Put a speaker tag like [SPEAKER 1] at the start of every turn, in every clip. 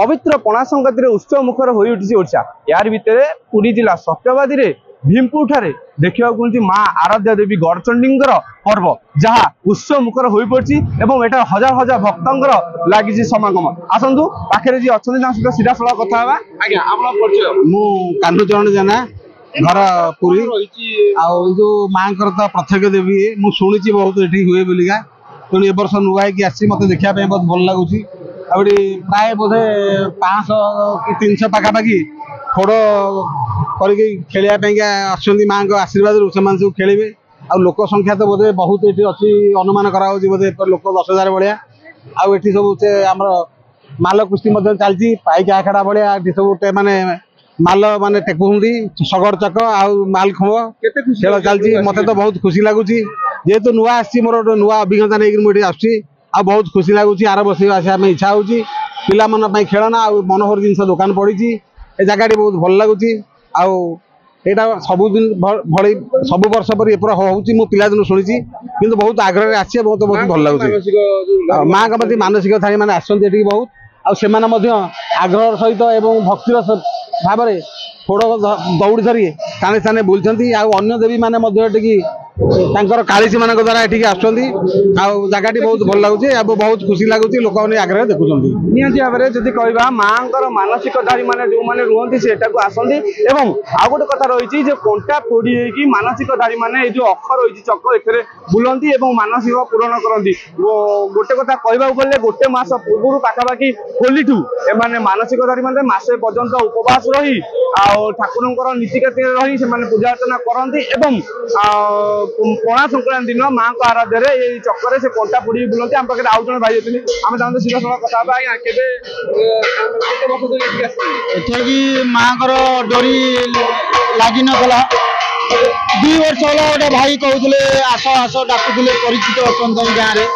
[SPEAKER 1] पवित्र पणा संक्रांति उत्सव मुखर हो उठी ओडिशा। यार भितर पुरी जिला सत्यवादी रे भीमपुर ठारे देखा माँ आराध्या देवी गढ़चंडी पर्व जहाँ उत्सव मुखर हो पड़ी और एटा हजार हजार भक्तर लगी समागम। आसतु पाखे जी अच्छा सहित सीधा सड़क कथा
[SPEAKER 2] कान्हूचरण जेना घर पुरी जो माँ तो प्रत्यक्ष देवी मुझे बहुत ये हुए बोलिका तेणु ए वर्ष नुआ कि मत देखा बहुत भल लगुच प्राय बोधे 500 कि 300 पखापाखि फोड़ करने माँ को आशीर्वाद सब खेलेंगे आ लोक संख्या तो बोधे बहुत ये अच्छी अनुमान कराऊँ बोधे लोक 10,000 भाया आठी सब आम माल कुस्ती चलती पाइक आखड़ा भाया सब माने माल माने टेकुंडी सगड़ चक आल खम्ब खेल चलती मत तो बहुत खुशी लगुच जेहेतु नुआ आसी मोर नुआ अभिज्ञता नहीं मुझे आसुची आ बहुत खुशी लगुच आर बस आसाम इच्छा हो पाई खेलना आ मनोहर जिन दुकान पड़ी ए जगह बहुत भल लगुच आटा सबुदिन भली सब वर्ष पर एपर हो पिलादिन शुणी कि बहुत आग्रह आसी बहुत बहुत भल लगुच माँ का प्रति मानसिक थाई मैंने आसती बहुत आग्रह सहित एवं भक्तिर भाव में फोड़ दौड़ी धरी स्थाने स्थाने बुलती अन्य देवी मैंने कालीसी मान द्वारा ये आस जगह बहुत भल लगुच बहुत खुशी लगुच लोक मैंने आग्रह देखुं
[SPEAKER 1] निहती भाव में जब कह माँ मानसिकधारी मैंने जो मैंने रुहति से आसती आउ गोटे कथा रही कंटा फोड़ी होगी मानसिकधारी मैंने जो अखर रही चक ए बुलती मानसिक पूरण करती गोटे कथा कहवाक गले गोटे मास पूर्व पाखापाखि होली ठू एम मानसिकधारी मैंने मसे पर्यंत उपवास रही ठाकुर नीतिकाती रही से पूजा अर्चना करती पणा संक्रांति दिन माँ को आराध्य ये चक्कर से कंटा फोड़ी बुलती आम पाखे आउ जन भाई अच्छे आम चाहते सीधा सड़क कथा
[SPEAKER 2] माँ डोरी लगी नाला 2 वर्ष है गोटे भाई कहते आस आस डाकुले परिचित अच्छा गाँव में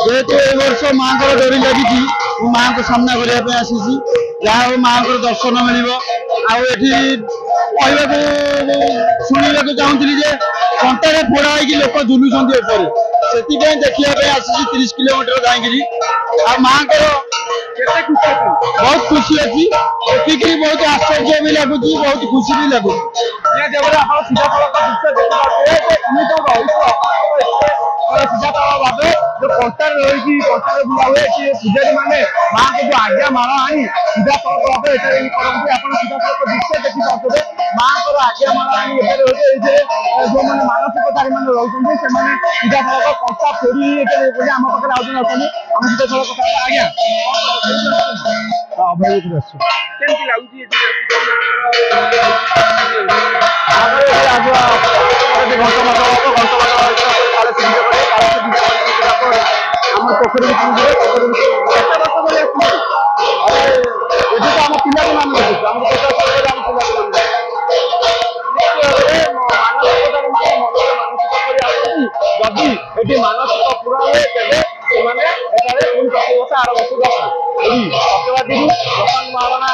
[SPEAKER 2] जेहेतु ए वर्ष माँ डोरी लगी माँ को सामना करने आसी जहाँ माँ को दर्शन मिल शुणा चाहूली कंटे फोड़ा हो लोक झुलुंट से देखा आसी 30 किलोमीटर जाकि माँ बहुत खुशी अच्छी देखिक बहुत आश्चर्य भी लगुच बहुत खुशी भी लगुच
[SPEAKER 1] कंटार रही कंटार बुला हुए पूजारी मैंने माँ को जो आज्ञा माला आनी सीधा सड़क भाव सीधा सड़क दृश्य देखी पाते माँ को आज्ञा माला आनी जो मैंने मानसिकधारी मैंने रही सीधा सड़क कंटा फोड़ी आम पाखे आउ जन अच्छे आम सीधा सड़क कथा आज्ञा पोखरी आम पिला जदि ये मानसिक पूरा हुए तेज प्रतिवर्ष आर वर्ष सत्यवादी महाराणा